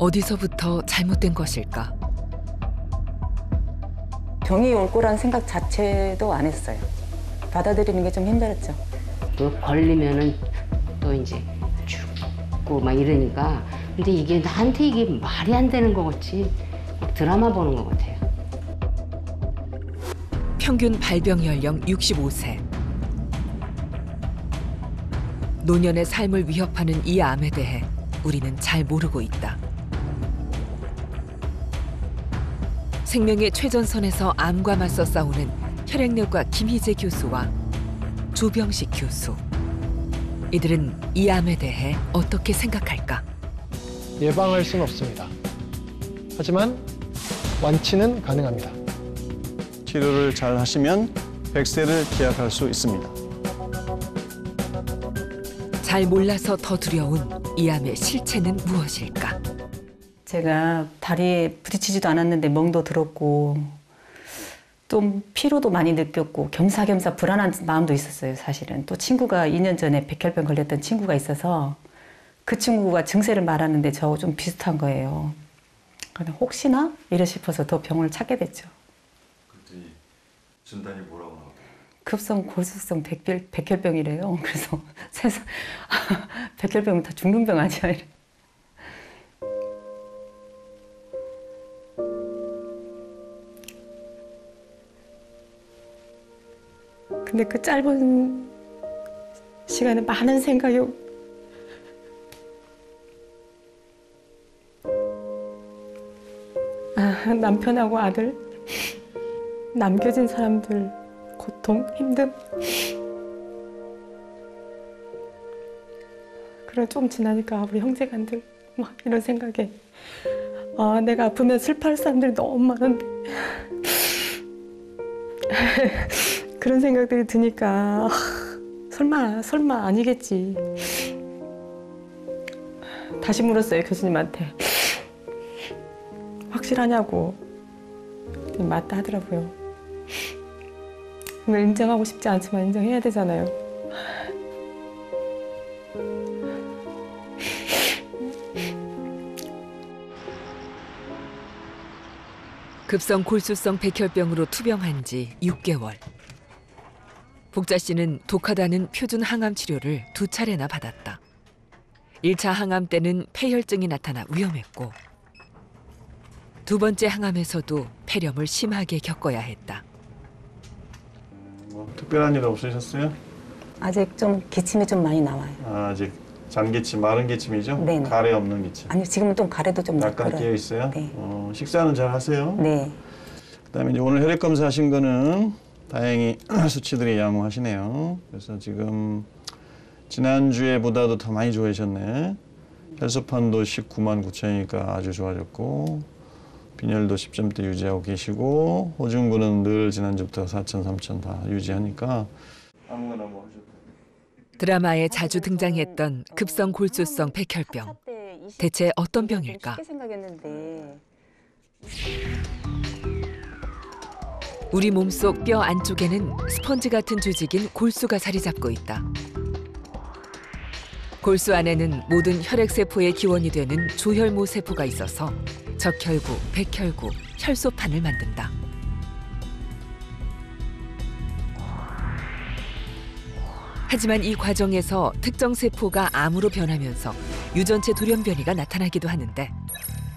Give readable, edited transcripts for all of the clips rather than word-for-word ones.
어디서부터 잘못된 것일까? 병이 올 거란 생각 자체도 안 했어요. 받아들이는 게 좀 힘들었죠. 또 걸리면은 또 이제 죽고 막 이러니까 근데 이게 나한테 이게 말이 안 되는 것 같이 막 드라마 보는 것 같아요. 평균 발병 연령 65세. 노년의 삶을 위협하는 이 암에 대해 우리는 잘 모르고 있다. 생명의 최전선에서 암과 맞서 싸우는 혈액내과 김희재 교수와 조병식 교수. 이들은 이 암에 대해 어떻게 생각할까? 예방할 수는 없습니다. 하지만 완치는 가능합니다. 치료를 잘 하시면 100세를 기약할 수 있습니다. 잘 몰라서 더 두려운 이 암의 실체는 무엇일까? 제가 다리에 부딪히지도 않았는데 멍도 들었고 좀 피로도 많이 느꼈고 겸사겸사 불안한 마음도 있었어요, 사실은. 또 친구가 2년 전에 백혈병 걸렸던 친구가 있어서 그 친구가 증세를 말하는데 저하고 좀 비슷한 거예요. 그냥 혹시나? 이래 싶어서 더 병원을 찾게 됐죠. 그랬더니 진단이 뭐라고 나왔어요? 급성 골수성 백혈병이래요. 그래서 세상 백혈병은 다 죽는 병 아니야? 이래. 근데 그 짧은 시간에 많은 생각이 남편하고 아들, 남겨진 사람들 고통, 힘듦. 그리고 좀 지나니까 우리 형제간들 막 이런 생각에 내가 아프면 슬퍼할 사람들이 너무 많은데 그런 생각들이 드니까 설마 아니겠지. 다시 물었어요, 교수님한테. 확실하냐고. 맞다 하더라고요. 오늘 인정하고 싶지 않지만 인정해야 되잖아요. 급성 골수성 백혈병으로 투병한 지 6개월. 복자 씨는 독하다는 표준 항암 치료를 2차례나 받았다. 1차 항암 때는 폐혈증이 나타나 위험했고 두 번째 항암에서도 폐렴을 심하게 겪어야 했다. 뭐 특별한 일 없으셨어요? 아직 좀 기침이 좀 많이 나와요. 아직 잔기침, 마른 기침이죠? 네네. 가래 없는 기침. 아니요, 지금은 좀 가래도 좀 약간 나고요. 끼어 있어요? 네. 식사는 잘 하세요? 네. 그다음에 이제 오늘 혈액 검사하신 거는 다행히 수치들이 양호하시네요. 그래서 지금 지난주에보다도 더 많이 좋아지셨네. 혈소판도 19만 9천이니까 아주 좋아졌고 빈혈도 10점대 유지하고 계시고 호중군은 늘 지난주부터 4천, 3천 다 유지하니까 아무거나 뭐 하셔도 드라마에 자주 등장했던 급성 골수성 백혈병. 대체 어떤 병일까? 쉽게 생각했는데. 우리 몸속 뼈 안쪽에는 스펀지 같은 조직인 골수가 자리 잡고 있다. 골수 안에는 모든 혈액세포의 기원이 되는 조혈모 세포가 있어서 적혈구, 백혈구, 혈소판을 만든다. 하지만 이 과정에서 특정 세포가 암으로 변하면서 유전체 돌연변이가 나타나기도 하는데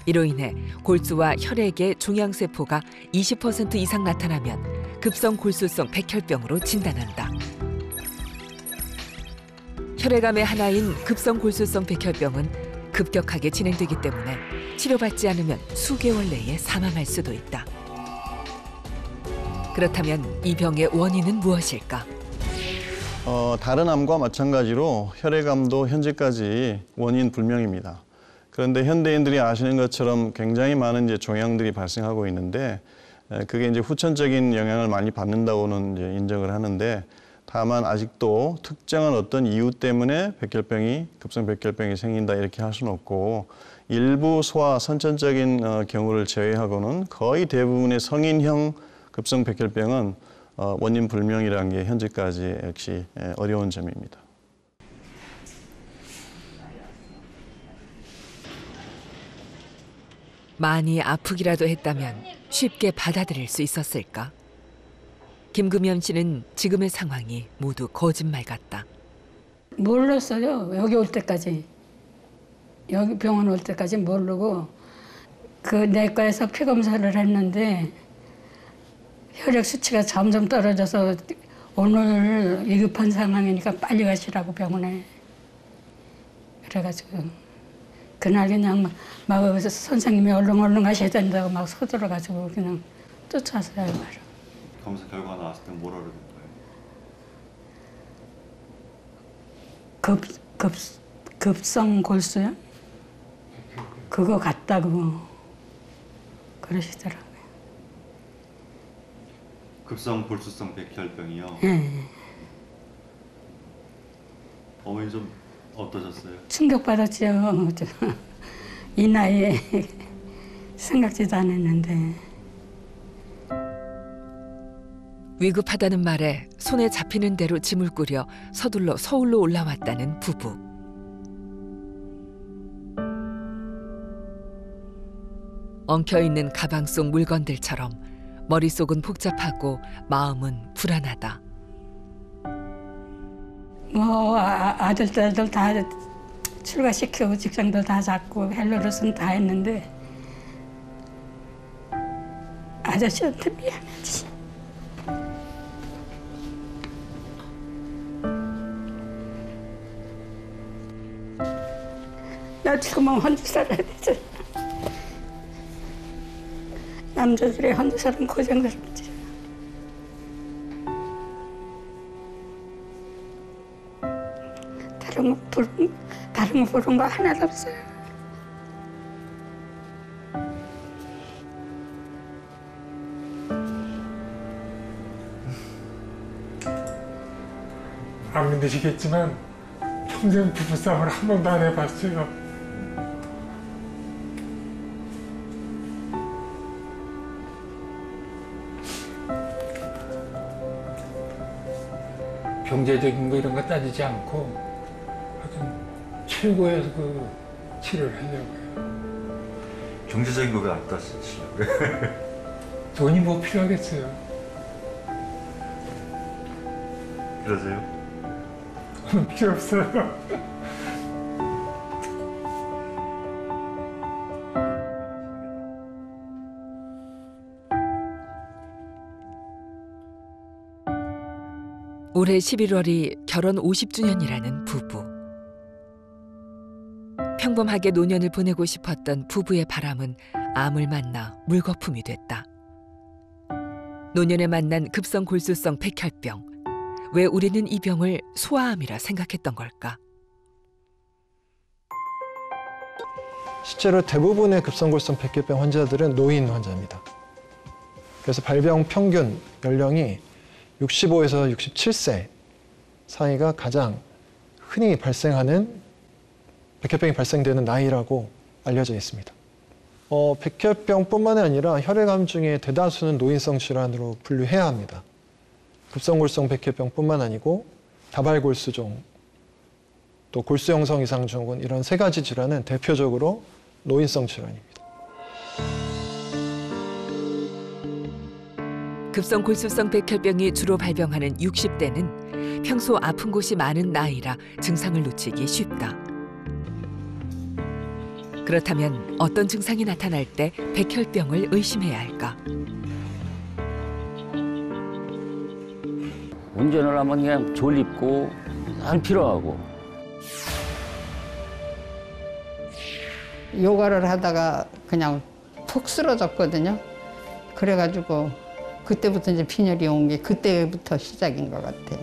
이로 인해 골수와 혈액의 종양세포가 20% 이상 나타나면 급성 골수성 백혈병으로 진단한다. 혈액암의 하나인 급성 골수성 백혈병은 급격하게 진행되기 때문에 치료받지 않으면 수개월 내에 사망할 수도 있다. 그렇다면 이 병의 원인은 무엇일까? 다른 암과 마찬가지로 혈액암도 현재까지 원인 불명입니다. 그런데 현대인들이 아시는 것처럼 굉장히 많은 이제 종양들이 발생하고 있는데 그게 이제 후천적인 영향을 많이 받는다고는 이제 인정을 하는데 다만 아직도 특정한 어떤 이유 때문에 급성 백혈병이 생긴다 이렇게 할 수는 없고 일부 소아 선천적인 경우를 제외하고는 거의 대부분의 성인형 급성 백혈병은 원인 불명이라는 게 현재까지 역시 어려운 점입니다. 많이 아프기라도 했다면 쉽게 받아들일 수 있었을까? 김금연 씨는 지금의 상황이 모두 거짓말 같다. 몰랐어요. 여기 올 때까지. 여기 병원 올 때까지 모르고 그 내과에서 피 검사를 했는데 혈액 수치가 점점 떨어져서 오늘 위급한 상황이니까 빨리 가시라고 병원에. 그래가지고 그날 그냥 막 선생님이 얼른 가셔야 된다고 막 서둘러가지고 그냥 쫓아서요. 검사 결과 나왔을 때 뭐라 그러는 거예요? 급성 골수요? 그거 같다고 그러시더라고요. 급성 골수성 백혈병이요? 예. 어머니 좀 어떠셨어요? 충격받았죠. 이 나이에 생각지도 않았는데. 위급하다는 말에 손에 잡히는 대로 짐을 꾸려 서둘러 서울로 올라왔다는 부부. 엉켜있는 가방 속 물건들처럼 머릿속은 복잡하고 마음은 불안하다. 뭐 아들, 딸들 다 출가시키고 직장들 다 잡고 헬로로스는 다 했는데 아저씨한테 미안하지. 나 지금은 혼자 살아야 되잖아. 남자들이 혼자 사는 고생스럽지. 다른 거 부른 거 하나도 없어요. 안 믿으시겠지만 평생 부부싸움을 한 번도 안 해봤어요. 경제적인 거 이런 거 따지지 않고 하여튼 최고의 그 치료를 하려고요. 경제적인 거 왜 안 따지시려고요? 돈이 뭐 필요하겠어요. 그러세요? 필요 없어요. 올해 11월이 결혼 50주년이라는 부부. 평범하게 노년을 보내고 싶었던 부부의 바람은 암을 만나 물거품이 됐다. 노년에 만난 급성 골수성 백혈병. 왜 우리는 이 병을 소아암이라 생각했던 걸까? 실제로 대부분의 급성골수성 백혈병 환자들은 노인 환자입니다. 그래서 발병 평균 연령이 65에서 67세 사이가 가장 흔히 발생하는 백혈병이 발생되는 나이라고 알려져 있습니다. 백혈병뿐만 아니라 혈액암 중에 대다수는 노인성 질환으로 분류해야 합니다. 급성골수성 백혈병뿐만 아니고 다발골수종, 또 골수 형성 이상 증후군 이런 세 가지 질환은 대표적으로 노인성 질환입니다. 급성 골수성 백혈병이 주로 발병하는 60대는 평소 아픈 곳이 많은 나이라 증상을 놓치기 쉽다. 그렇다면 어떤 증상이 나타날 때 백혈병을 의심해야 할까? 운전을 하면 그냥 졸립고 안 피로하고. 요가를 하다가 그냥 푹 쓰러졌거든요. 그래가지고 그때부터 이제 빈혈이 온 게 그때부터 시작인 것 같아요.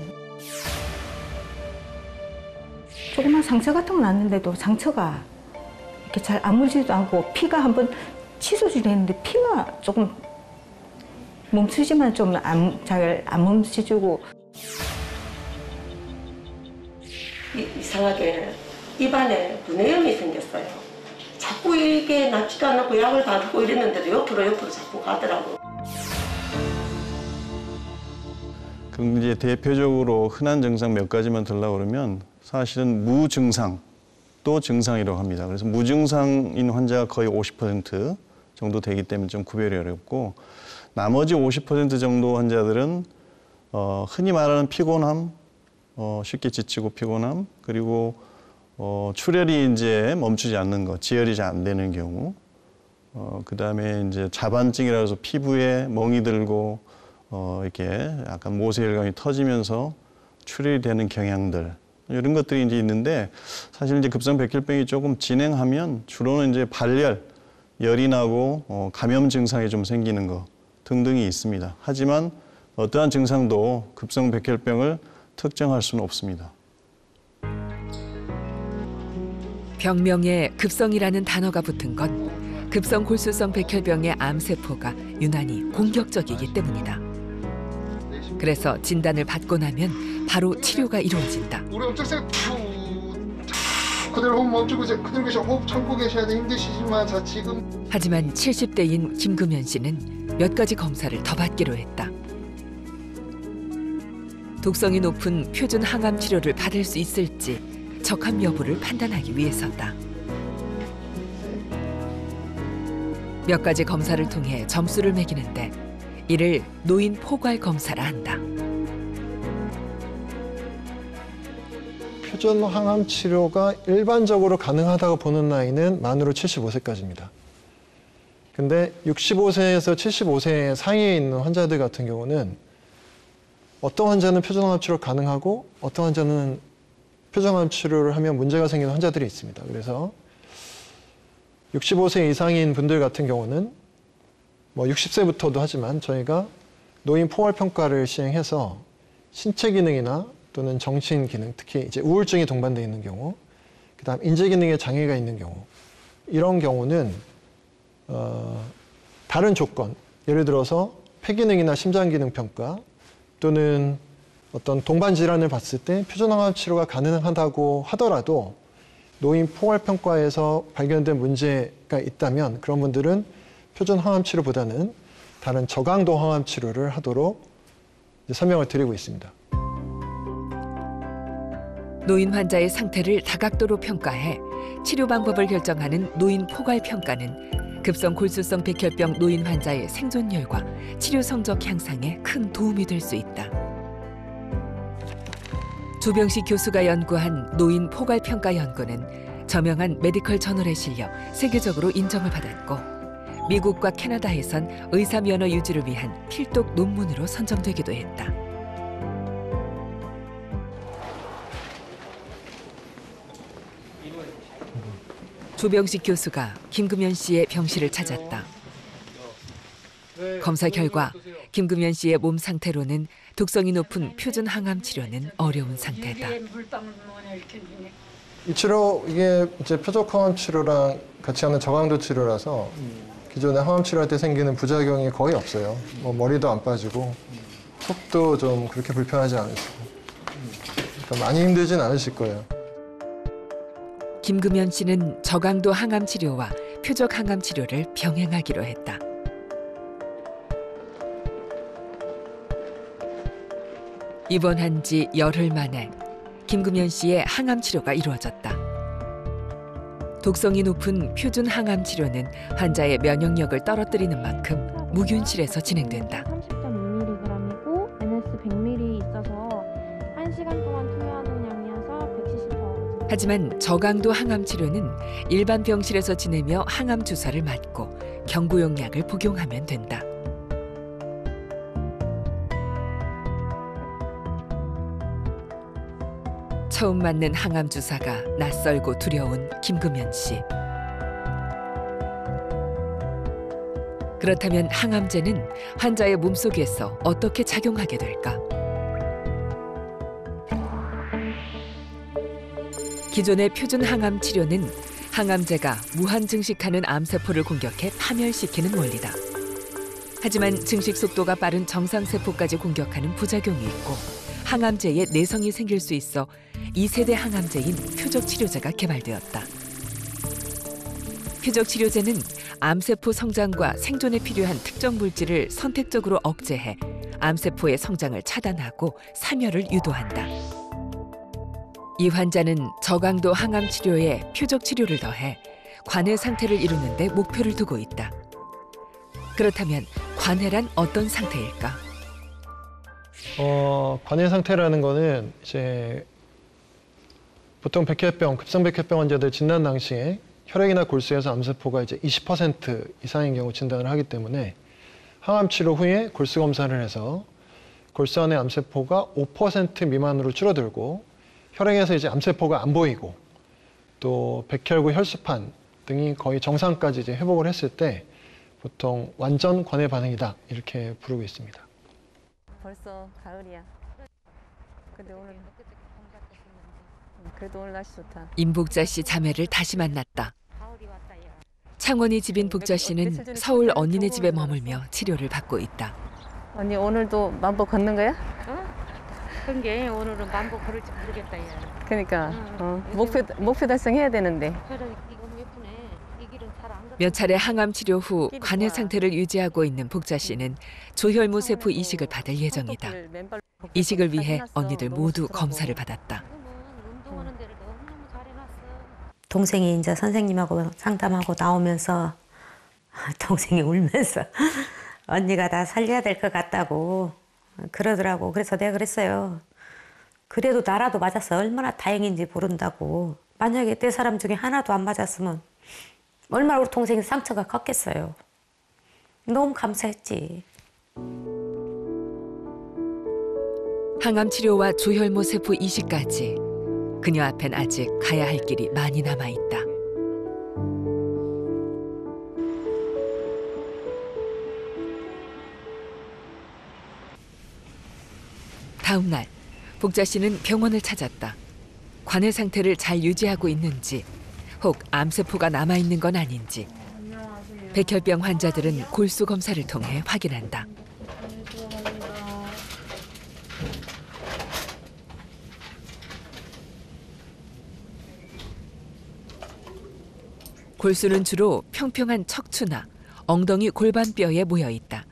조그만 상처 같은 건 났는데도 상처가 이렇게 잘 아물지도 않고 피가 한번 치솟으려 했는데 피가 조금 멈추지만 좀 잘 안 멈춰지고. 이상하게 입안에 분해염이 생겼어요. 자꾸 이게 낫지도 않고 약을 바르고 이랬는데도 옆으로 자꾸 가더라고요. 그럼 이제 대표적으로 흔한 증상 몇 가지만 들려고 그러면 사실은 무증상 또 증상이라고 합니다. 그래서 무증상인 환자가 거의 50%, 정도 되기 때문에 좀 구별이 어렵고 나머지 50% 정도 환자들은 흔히 말하는 피곤함, 쉽게 지치고 피곤함, 그리고 출혈이 이제 멈추지 않는 것, 지혈이 잘 안 되는 경우, 그다음에 이제 자반증이라 해서 피부에 멍이 들고 이렇게 약간 모세혈관이 터지면서 출혈이 되는 경향들 이런 것들이 이제 있는데 사실 이제 급성 백혈병이 조금 진행하면 주로는 이제 발열, 열이 나고 감염 증상이 좀 생기는 것 등등이 있습니다. 하지만 어떠한 증상도 급성 백혈병을 특정할 수는 없습니다. 병명에 급성이라는 단어가 붙은 건 급성 골수성 백혈병의 암세포가 유난히 공격적이기 때문이다. 그래서 진단을 받고 나면 바로 치료가 이루어진다. 우리 엄청세 그대로 호흡 멈추고 그대로 계셔. 호흡 참고 계셔야 돼. 힘드시지만 자 지금. 하지만 70대인 김금연 씨는 몇 가지 검사를 더 받기로 했다. 독성이 높은 표준 항암 치료를 받을 수 있을지 적합 여부를 판단하기 위해서다. 몇 가지 검사를 통해 점수를 매기는데 이를 노인 포괄 검사라 한다. 표준 항암 치료가 일반적으로 가능하다고 보는 나이는 만으로 75세까지입니다. 근데 65세에서 75세 사이에 있는 환자들 같은 경우는 어떤 환자는 표준 항암 치료 가능하고 어떤 환자는 표준 항암 치료를 하면 문제가 생기는 환자들이 있습니다. 그래서 65세 이상인 분들 같은 경우는 뭐 60세부터도 하지만 저희가 노인 포괄 평가를 시행해서 신체 기능이나 또는 정신 기능, 특히 이제 우울증이 동반되어 있는 경우, 그다음 인지 기능에 장애가 있는 경우, 이런 경우는 다른 조건, 예를 들어서 폐 기능이나 심장 기능 평가 또는 어떤 동반 질환을 봤을 때 표준 항암 치료가 가능하다고 하더라도 노인 포괄 평가에서 발견된 문제가 있다면 그런 분들은 표준 항암 치료보다는 다른 저강도 항암 치료를 하도록 설명을 드리고 있습니다. 노인 환자의 상태를 다각도로 평가해 치료 방법을 결정하는 노인 포괄 평가는 급성 골수성 백혈병 노인 환자의 생존율과 치료 성적 향상에 큰 도움이 될 수 있다. 조병식 교수가 연구한 노인 포괄 평가 연구는 저명한 메디컬 저널에 실려 세계적으로 인정을 받았고 미국과 캐나다에선 의사 면허 유지를 위한 필독 논문으로 선정되기도 했다. 조병식 교수가 김금연 씨의 병실을 찾았다. 검사 결과 김금연 씨의 몸 상태로는 독성이 높은 표준 항암 치료는 어려운 상태다. 이 치료 이게 이제 표적 항암 치료랑 같이 하는 저강도 치료라서 기존에 항암 치료할 때 생기는 부작용이 거의 없어요. 뭐 머리도 안 빠지고 속도 좀 그렇게 불편하지 않으시고 그러니까 많이 힘들진 않으실 거예요. 김금연 씨는 저강도 항암 치료와 표적 항암 치료를 병행하기로 했다. 입원한 지 열흘 만에 김금연 씨의 항암 치료가 이루어졌다. 독성이 높은 표준 항암 치료는 환자의 면역력을 떨어뜨리는 만큼 무균실에서 진행된다. 30.2mg이고 NS 100ml 있어서 1시간 동안 투여하는 양이어서 170%. 하지만 저강도 항암 치료는 일반 병실에서 지내며 항암 주사를 맞고 경구용 약을 복용하면 된다. 처음 맞는 항암 주사가 낯설고 두려운 김금연 씨. 그렇다면 항암제는 환자의 몸속에서 어떻게 작용하게 될까? 기존의 표준 항암 치료는 항암제가 무한 증식하는 암세포를 공격해 파멸시키는 원리다. 하지만 증식 속도가 빠른 정상세포까지 공격하는 부작용이 있고 항암제에 내성이 생길 수 있어 2세대 항암제인 표적치료제가 개발되었다. 표적치료제는 암세포 성장과 생존에 필요한 특정 물질을 선택적으로 억제해 암세포의 성장을 차단하고 사멸을 유도한다. 이 환자는 저강도 항암 치료에 표적 치료를 더해 관해 상태를 이루는 데 목표를 두고 있다. 그렇다면 관해란 어떤 상태일까? 관해 상태라는 거는 이제 보통 백혈병, 급성백혈병 환자들 진단 당시에 혈액이나 골수에서 암세포가 이제 20% 이상인 경우 진단을 하기 때문에 항암 치료 후에 골수 검사를 해서 골수 안의 암세포가 5% 미만으로 줄어들고 혈액에서 이제 암세포가 안 보이고 또 백혈구 혈수판 등이 거의 정상까지 이제 회복을 했을 때 보통 완전 관해 반응이다 이렇게 부르고 있습니다. 벌써 가을이야. 근데 오늘 그래도 오늘 날씨 좋다. 임복자 씨 자매를 다시 만났다. 창원이 집인 복자 씨는 서울 언니네 집에 머물며 치료를 받고 있다. 언니 오늘도 만보 걷는 거야? 그런 게 오늘은 만보 걸을지 모르겠다. 야. 그러니까 목표 달성해야 되는데. 몇 차례 항암 치료 후 관해 상태를 유지하고 있는 복자 씨는 조혈모 세포 이식을 받을 예정이다. 이식을 위해 언니들 모두 검사를 받았다. 동생이 이제 선생님하고 상담하고 나오면서 동생이 울면서 언니가 나 살려야 될 것 같다고 그러더라고. 그래서 내가 그랬어요. 그래도 나라도 맞았어. 얼마나 다행인지 모른다고. 만약에 내 사람 중에 하나도 안 맞았으면 얼마나 우리 동생이 상처가 컸겠어요. 너무 감사했지. 항암 치료와 조혈모 세포 이식까지 그녀 앞엔 아직 가야 할 길이 많이 남아있다. 다음 날, 복자 씨는 병원을 찾았다. 관해 상태를 잘 유지하고 있는지, 혹 암세포가 남아있는 건 아닌지, 백혈병 환자들은 골수 검사를 통해 확인한다. 골수는 주로 평평한 척추나 엉덩이 골반뼈에 모여 있다.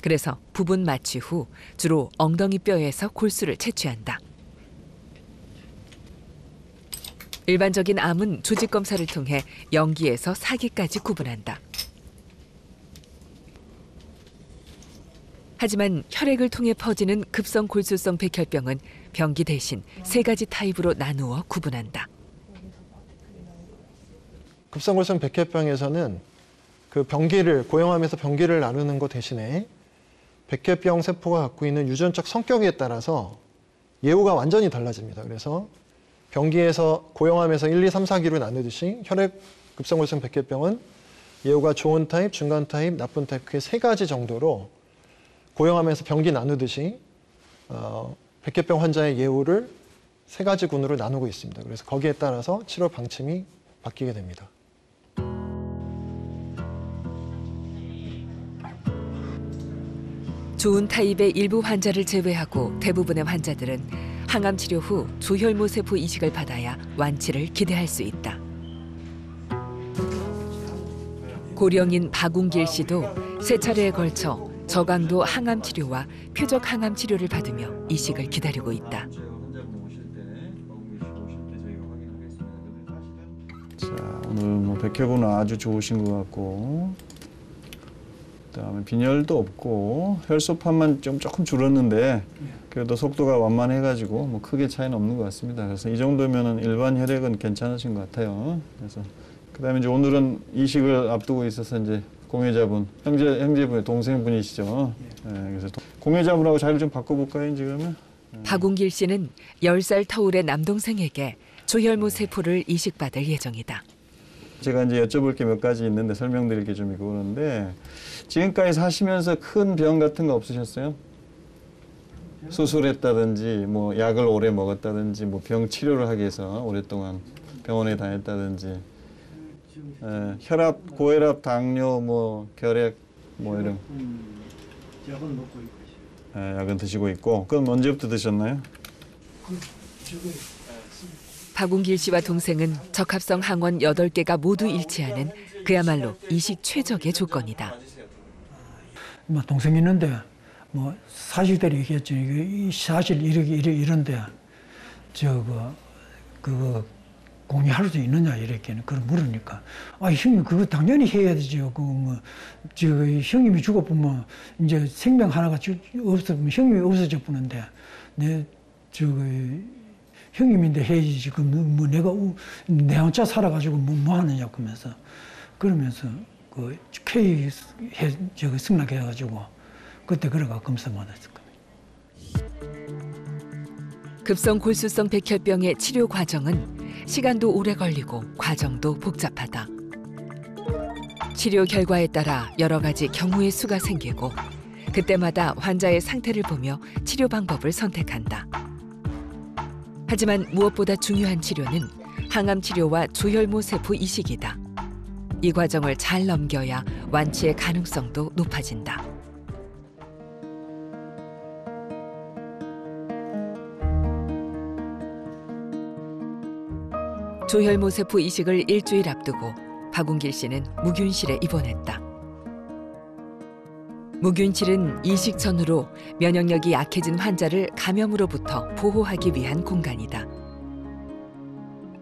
그래서 부분 마취 후 주로 엉덩이 뼈에서 골수를 채취한다. 일반적인 암은 조직 검사를 통해 영기에서 사기까지 구분한다. 하지만 혈액을 통해 퍼지는 급성 골수성 백혈병은 병기 대신 3가지 타입으로 나누어 구분한다. 급성골수성 백혈병에서는 그 병기를 고형암에서 병기를 나누는 것 대신에 백혈병 세포가 갖고 있는 유전적 성격에 따라서 예후가 완전히 달라집니다. 그래서 병기에서 고형암에서 1, 2, 3, 4기로 나누듯이 혈액 급성골수성 백혈병은 예후가 좋은 타입, 중간 타입, 나쁜 타입 크게 3가지 정도로 고형암에서 병기 나누듯이 백혈병 환자의 예후를 3가지 군으로 나누고 있습니다. 그래서 거기에 따라서 치료 방침이 바뀌게 됩니다. 좋은 타입의 일부 환자를 제외하고 대부분의 환자들은 항암 치료 후 조혈모 세포 이식을 받아야 완치를 기대할 수 있다. 고령인 박웅길 씨도 3차례에 걸쳐 저강도 항암 치료와 표적 항암 치료를 받으며 이식을 기다리고 있다. 자, 오늘 뭐 백혈구는 아주 좋으신 것 같고, 그다음에 빈혈도 없고 혈소판만 좀 조금 줄었는데 그래도 속도가 완만해가지고 뭐 크게 차이는 없는 것 같습니다. 그래서 이 정도면은 일반 혈액은 괜찮으신 것 같아요. 그래서 그다음에 이제 오늘은 이식을 앞두고 있어서 이제 공여자분, 형제분의 동생분이시죠. 네, 그래서 공여자분하고 자리를 좀 바꿔볼까요, 이제 그러면? 박웅길 씨는 10살 터울의 남동생에게 조혈모 세포를 이식받을 예정이다. 제가 이제 여쭤볼 게 몇 가지 있는데 설명드릴 게 좀 있고 그런데 지금까지 사시면서 큰 병 같은 거 없으셨어요? 수술했다든지 뭐 약을 오래 먹었다든지 뭐 병 치료를 하기 위해서 오랫동안 병원에 다녔다든지 혈압, 고혈압, 당뇨, 뭐 결핵 뭐 이런 약은 먹고 있고 약은 드시고 있고 그럼 언제부터 드셨나요? 박웅길 씨와 동생은 적합성 항원 8개가 모두 일치하는 그야말로 이식 최적의 조건이다. 동생이 있는데 뭐 사실대로 얘기했죠. 사실 이런데 그 공유할 수 있느냐 이렇게는 그걸 물으니까 아 형님 그거 당연히 해야 되죠. 그 뭐 저 형님이 죽어보면 이제 생명 하나가 없으면 형님이 없어져 보는데 내 형님인데 해야지 지금 뭐 내가 내 혼자 살아가지고 뭐 하느냐 그러면서 그 K 승낙해가지고 그때 그래가 검사 받았을 거예요. 급성 골수성 백혈병의 치료 과정은 시간도 오래 걸리고 과정도 복잡하다. 치료 결과에 따라 여러 가지 경우의 수가 생기고 그때마다 환자의 상태를 보며 치료 방법을 선택한다. 하지만 무엇보다 중요한 치료는 항암 치료와 조혈모 세포 이식이다. 이 과정을 잘 넘겨야 완치의 가능성도 높아진다. 조혈모 세포 이식을 일주일 앞두고 박웅길 씨는 무균실에 입원했다. 무균실은 이식 전후로 면역력이 약해진 환자를 감염으로부터 보호하기 위한 공간이다.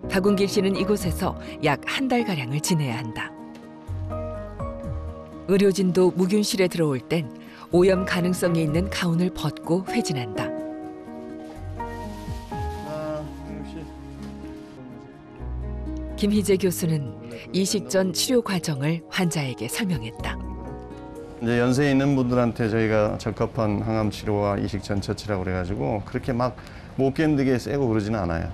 박웅길 씨는 이곳에서 약 한 달가량을 지내야 한다. 의료진도 무균실에 들어올 땐 오염 가능성이 있는 가운을 벗고 회진한다. 김희재 교수는 이식 전 치료 과정을 환자에게 설명했다. 이제 연세에 있는 분들한테 저희가 적합한 항암 치료와 이식 전 처치라고 그래가지고 그렇게 막 못 견디게 세고 그러지는 않아요.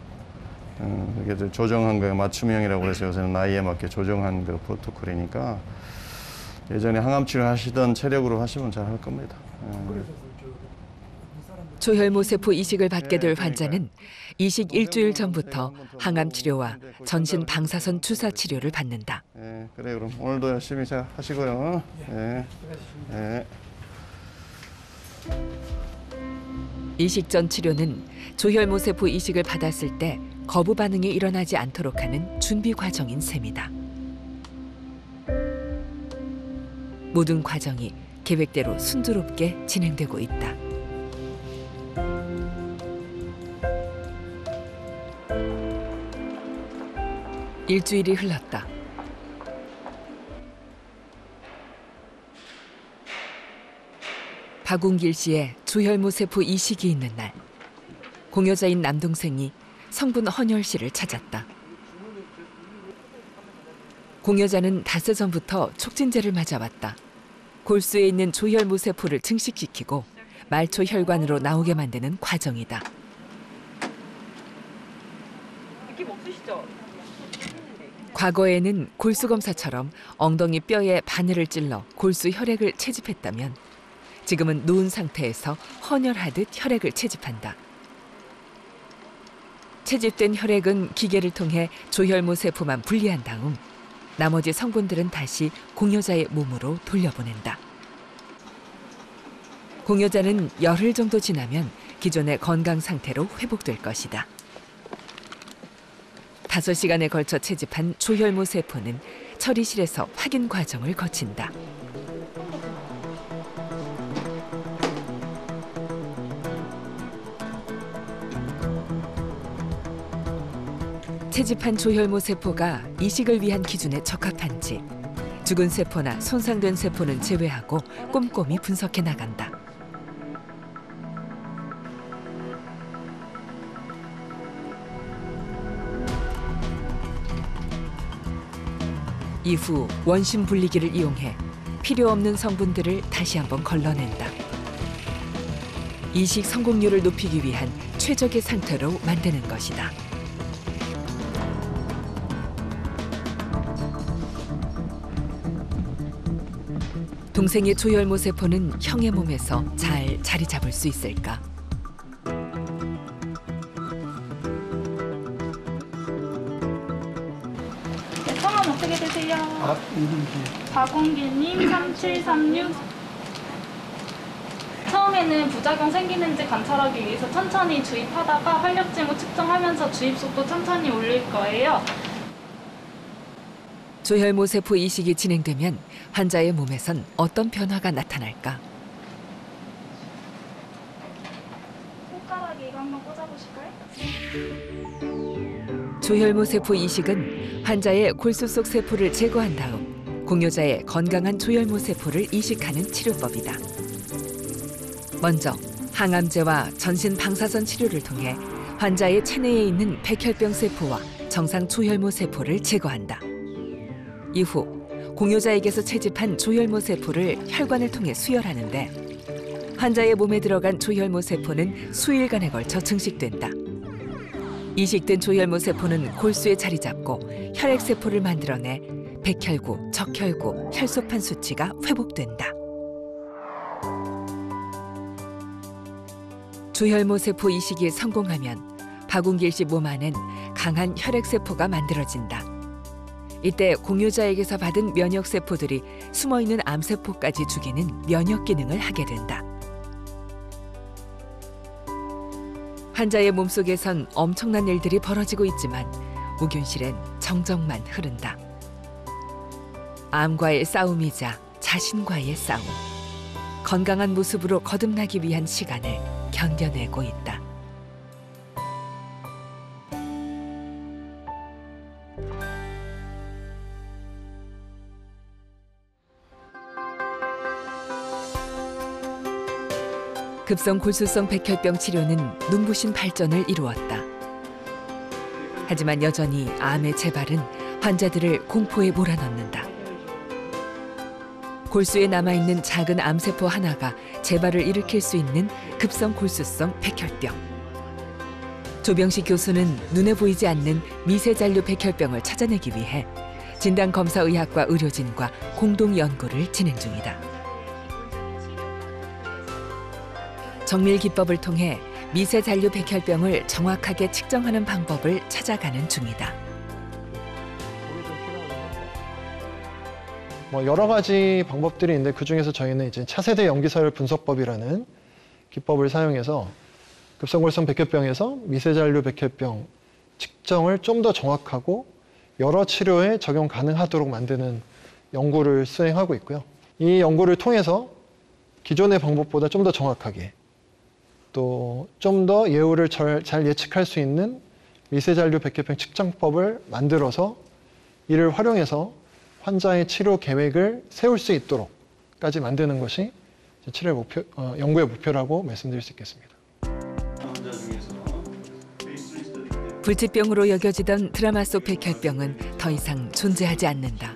이게 조정한 거 맞춤형이라고 그래서 요새는 나이에 맞게 조정한 그 프로토콜이니까 예전에 항암 치료 하시던 체력으로 하시면 잘 할 겁니다. 조혈모 세포 이식을 받게 될 환자는 이식 일주일 전부터 항암 치료와 전신 방사선 주사 치료를 받는다. 네, 그래 그럼 오늘도 열심히 잘 하시고요. 네. 네. 이식 전 치료는 조혈모 세포 이식을 받았을 때 거부 반응이 일어나지 않도록 하는 준비 과정인 셈이다. 모든 과정이 계획대로 순조롭게 진행되고 있다. 일주일이 흘렀다. 박웅길 씨의 조혈모 세포 이식이 있는 날, 공여자인 남동생이 성분 헌혈 씨를 찾았다. 공여자는 닷새 전부터 촉진제를 맞아왔다. 골수에 있는 조혈모 세포를 증식시키고 말초 혈관으로 나오게 만드는 과정이다. 느낌 없으시죠? 과거에는 골수 검사처럼 엉덩이 뼈에 바늘을 찔러 골수 혈액을 채집했다면 지금은 누운 상태에서 헌혈하듯 혈액을 채집한다. 채집된 혈액은 기계를 통해 조혈모 세포만 분리한 다음 나머지 성분들은 다시 공여자의 몸으로 돌려보낸다. 공여자는 열흘 정도 지나면 기존의 건강 상태로 회복될 것이다. 5시간에 걸쳐 채집한 조혈모 세포는 처리실에서 확인 과정을 거친다. 채집한 조혈모 세포가 이식을 위한 기준에 적합한지 죽은 세포나 손상된 세포는 제외하고 꼼꼼히 분석해 나간다. 이후 원심 분리기를 이용해 필요 없는 성분들을 다시 한번 걸러낸다. 이식 성공률을 높이기 위한 최적의 상태로 만드는 것이다. 동생의 조혈모 세포는 형의 몸에서 잘 자리 잡을 수 있을까? 성함 어떻게 되세요? 박웅길님 3736. 처음에는 부작용 생기는지 관찰하기 위해서 천천히 주입하다가 활력 징후 측정하면서 주입 속도 천천히 올릴 거예요. 조혈모 세포 이식이 진행되면 환자의 몸에선 어떤 변화가 나타날까? 손가락에 이거 한번 꽂아보실까요? 조혈모 세포 이식은 환자의 골수 속 세포를 제거한 다음 공여자의 건강한 조혈모 세포를 이식하는 치료법이다. 먼저 항암제와 전신 방사선 치료를 통해 환자의 체내에 있는 백혈병 세포와 정상 조혈모 세포를 제거한다. 이후 공여자에게서 채집한 조혈모 세포를 혈관을 통해 수혈하는데 환자의 몸에 들어간 조혈모 세포는 수일간에 걸쳐 증식된다. 이식된 조혈모 세포는 골수에 자리 잡고 혈액 세포를 만들어내 백혈구, 적혈구, 혈소판 수치가 회복된다. 조혈모 세포 이식이 성공하면 박웅길 씨 몸 안엔 강한 혈액 세포가 만들어진다. 이때 공유자에게서 받은 면역 세포들이 숨어 있는 암 세포까지 죽이는 면역 기능을 하게 된다. 환자의 몸속에선 엄청난 일들이 벌어지고 있지만 우균실엔 정적만 흐른다. 암과의 싸움이자 자신과의 싸움. 건강한 모습으로 거듭나기 위한 시간을 견뎌내고 있다. 급성 골수성 백혈병 치료는 눈부신 발전을 이루었다. 하지만 여전히 암의 재발은 환자들을 공포에 몰아넣는다. 골수에 남아있는 작은 암세포 하나가 재발을 일으킬 수 있는 급성 골수성 백혈병. 조병식 교수는 눈에 보이지 않는 미세잔류 백혈병을 찾아내기 위해 진단검사의학과 의료진과 공동 연구를 진행 중이다. 정밀 기법을 통해 미세잔류 백혈병을 정확하게 측정하는 방법을 찾아가는 중이다. 여러 가지 방법들이 있는데 그 중에서 저희는 이제 차세대 염기서열 분석법이라는 기법을 사용해서 급성골수성 백혈병에서 미세잔류 백혈병 측정을 좀 더 정확하고 여러 치료에 적용 가능하도록 만드는 연구를 수행하고 있고요. 이 연구를 통해서 기존의 방법보다 좀 더 정확하게 또 좀 더 예후를 잘 예측할 수 있는 미세잔류 백혈병 측정법을 만들어서 이를 활용해서 환자의 치료 계획을 세울 수 있도록까지 만드는 것이 치료의 목표, 연구의 목표라고 말씀드릴 수 있겠습니다. 불치병으로 여겨지던 드라마 속 백혈병은 더 이상 존재하지 않는다.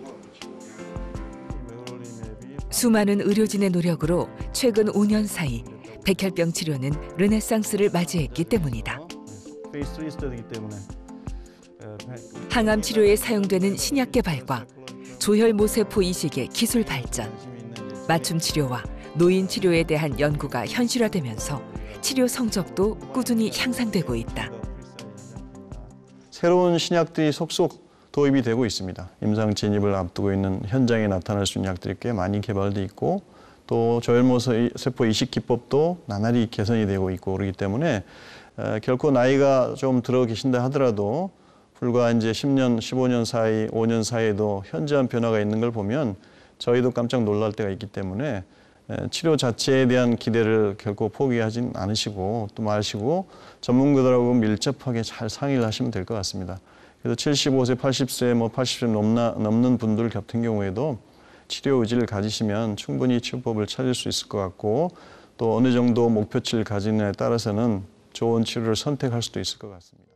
수많은 의료진의 노력으로 최근 5년 사이 백혈병 치료는 르네상스를 맞이했기 때문이다. 항암 치료에 사용되는 신약 개발과 조혈모세포 이식의 기술 발전, 맞춤 치료와 노인 치료에 대한 연구가 현실화되면서 치료 성적도 꾸준히 향상되고 있다. 새로운 신약들이 속속 도입이 되고 있습니다. 임상 진입을 앞두고 있는 현장에 나타날 수 있는 약들이 꽤 많이 개발돼 있고 또 조혈모세포 이식 기법도 나날이 개선이 되고 있고 그렇기 때문에 결코 나이가 좀 들어 계신다 하더라도 불과 이제 10년, 15년 사이, 5년 사이에도 현저한 변화가 있는 걸 보면 저희도 깜짝 놀랄 때가 있기 때문에 치료 자체에 대한 기대를 결코 포기하진 않으시고 또 마시고 전문가들하고 밀접하게 잘 상의를 하시면 될 것 같습니다. 그래서 75세, 80세, 80세 넘는 분들 같은 경우에도 치료 의지를 가지시면 충분히 치료법을 찾을 수 있을 것 같고 또 어느 정도 목표치를 가지느냐에 따라서는 좋은 치료를 선택할 수도 있을 것 같습니다.